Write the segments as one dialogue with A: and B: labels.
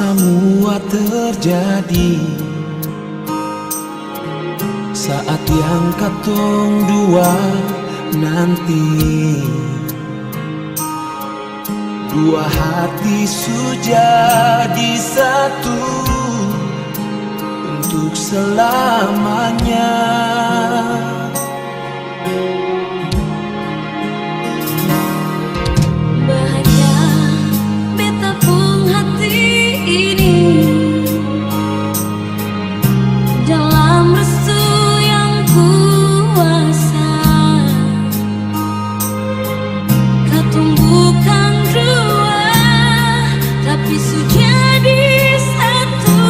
A: Semua terjadi saat yang katong dua nanti. Dua hati sudah di satu untuk selamanya.
B: Bahagia betapung hati ini dalam restu yang kuasa. Katong bukan dua, tapi sudah di satu.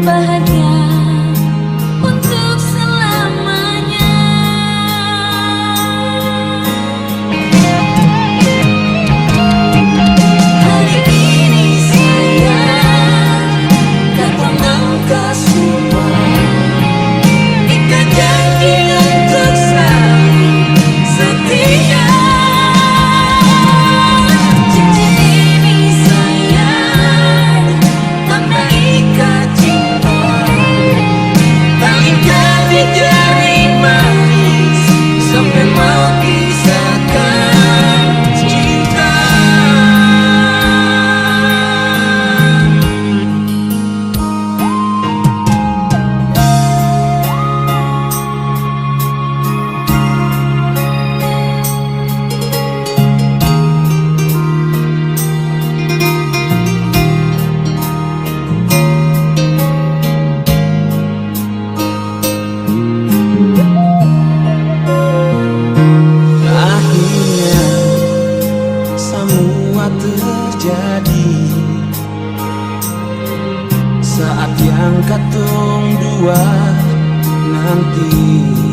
B: Bahagia untuk selamanya. Hari ini sayang, katong angkat semua, ikat janji untuk saling setia. Cincin ini sayang, tanda ikat cinta, talikan di jari manis sampai mau kisahkan cinta.
A: Akhirnya semua terjadi saat yang katong dua nanti.